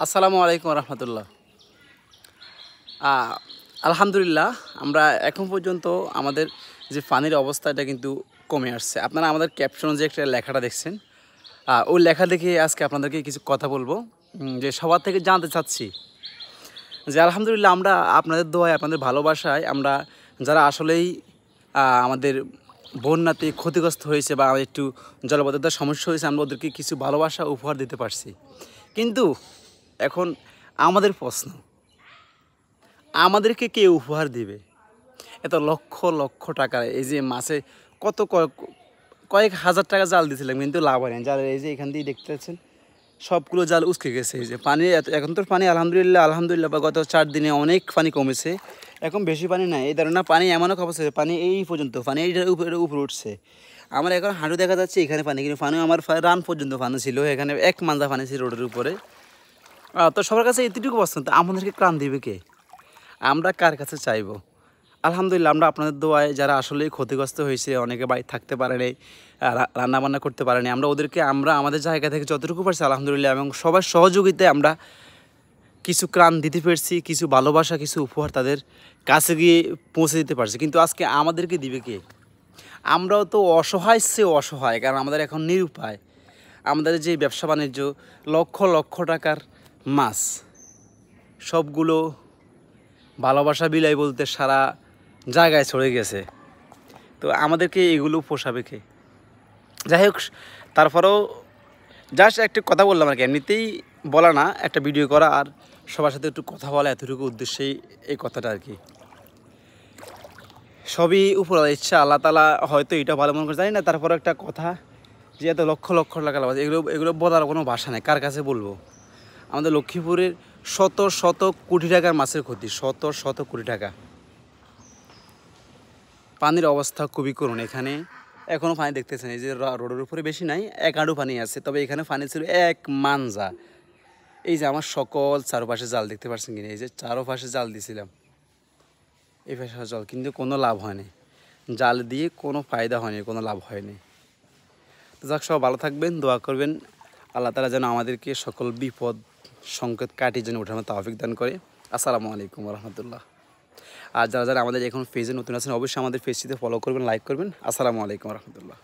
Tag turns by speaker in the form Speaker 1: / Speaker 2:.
Speaker 1: আসসালামু আলাইকুম রহমতুল্লাহ। আলহামদুলিল্লাহ, আমরা এখন পর্যন্ত আমাদের যে পানির অবস্থা এটা কিন্তু কমে আসছে। আপনারা আমাদের ক্যাপশনে যে একটা লেখাটা দেখছেন, ওই লেখা দেখে আজকে আপনাদেরকে কিছু কথা বলবো, যে সবার থেকে জানতে চাচ্ছি যে আলহামদুলিল্লাহ আমরা আপনাদের দোয়ায়, আপনাদের ভালোবাসায় আমরা যারা আসলেই আমাদের বন্যাতে ক্ষতিগ্রস্ত হয়েছে বা একটু জলবদ্ধতার সমস্যা হয়েছে, আমরা ওদেরকে কিছু ভালোবাসা উপহার দিতে পারছি। কিন্তু এখন আমাদের প্রশ্ন, আমাদেরকে কে উপহার দিবে? এত লক্ষ লক্ষ টাকা, এই যে মাসে কত কয়েক হাজার টাকা জাল দিয়েছিলাম, কিন্তু লাভ হয় না। জাল এই যে এখান দিয়ে দেখতে পাচ্ছেন সবগুলো জাল উসকে গেছে। এই যে পানি, এখন তো পানি আলহামদুলিল্লাহ বা গত 4 দিনে অনেক পানি কমেছে, এখন বেশি পানি নাই। এই ধরনের পানি এমনও অবস্থা, পানি এই পর্যন্ত, পানি এইটার উপরে উঠছে। আমার এখন হাঁটু দেখা যাচ্ছে এখানে পানি, কিন্তু পানি আমার রান পর্যন্ত পানি ছিল, এখানে এক মাঞ্জা পানি ছিল রোডের উপরে। তো সবার কাছে এতটুকু প্রশ্ন, তো আমাদেরকে ত্রাণ দিবে কে? আমরা কার কাছে চাইব? আলহামদুলিল্লাহ আমরা আপনাদের দোয়ায় যারা আসলেই ক্ষতিগ্রস্ত হয়েছে, অনেকে বাড়ি থাকতে পারে নাই, রান্নাবান্না করতে পারেনি, আমরা ওদেরকে আমাদের জায়গা থেকে যতটুকু পারছি আলহামদুলিল্লাহ, এবং সবার সহযোগিতায় আমরা কিছু ত্রাণ দিতে পেরেছি, কিছু ভালোবাসা, কিছু উপহার তাদের কাছে গিয়ে পৌঁছে দিতে পারছি। কিন্তু আজকে আমাদেরকে দিবে কে? আমরাও তো অসহায় সে অসহায়, কারণ আমাদের এখন নিরুপায়। আমাদের যে ব্যবসা বাণিজ্য, লক্ষ লক্ষ টাকার মাছ, সবগুলো ভালোবাসা বিলাই বলতে সারা জায়গায় ছড়ে গেছে। তো আমাদেরকে এগুলো পোষাবে কে? যাই হোক, তারপরেও জাস্ট একটা কথা বললাম আর কি, এমনিতেই বলা না, একটা ভিডিও করা আর সবার সাথে একটু কথা বলা, এতটুকু উদ্দেশ্যেই এই কথাটা আর কি। সবই উপরওয়ালার ইচ্ছা, আল্লাহ তাআলা হয়তো এটা ভালো মনে করে, জানি না। তারপর একটা কথা, যে এত লক্ষ লক্ষ টাকা লাভ, এগুলো বলার কোনো ভাষা নেই, কার কাছে বলবো? আমাদের লক্ষ্মীপুরের শত শত কোটি টাকার মাছের ক্ষতি, শত শত কোটি টাকা। পানির অবস্থা খুবই করুণ। এখানে এখনও পানি দেখতেছেন, এই যে রোডের উপরে বেশি নাই, এক আঁটু পানি আছে, তবে এখানে পানি ছিল এক মানজা। এই যে আমার সকল চারপাশে জাল দেখতে পাচ্ছেন কিনা, এই যে চারপাশে জাল দিয়েছিলাম, এই পাশে জল, কিন্তু কোনো লাভ হয়নি, জাল দিয়ে কোনো ফায়দা হয়নি, কোনো লাভ হয়নি। তো যাক, সব ভালো থাকবেন, দোয়া করবেন আল্লাহ তাআলা যেন আমাদেরকে সকল বিপদ সংকট কাটিয়ে যেন ওঠানোর তৌফিক দান করে। আসসালামু আলাইকুম রহমতুল্লাহ। আর যারা যারা আমাদের এখন পেজে নতুন আছেন, অবশ্যই আমাদের পেজটিতে ফলো করবেন, লাইক করবেন। আসসালামু আলাইকুম রহমতুল্লাহ।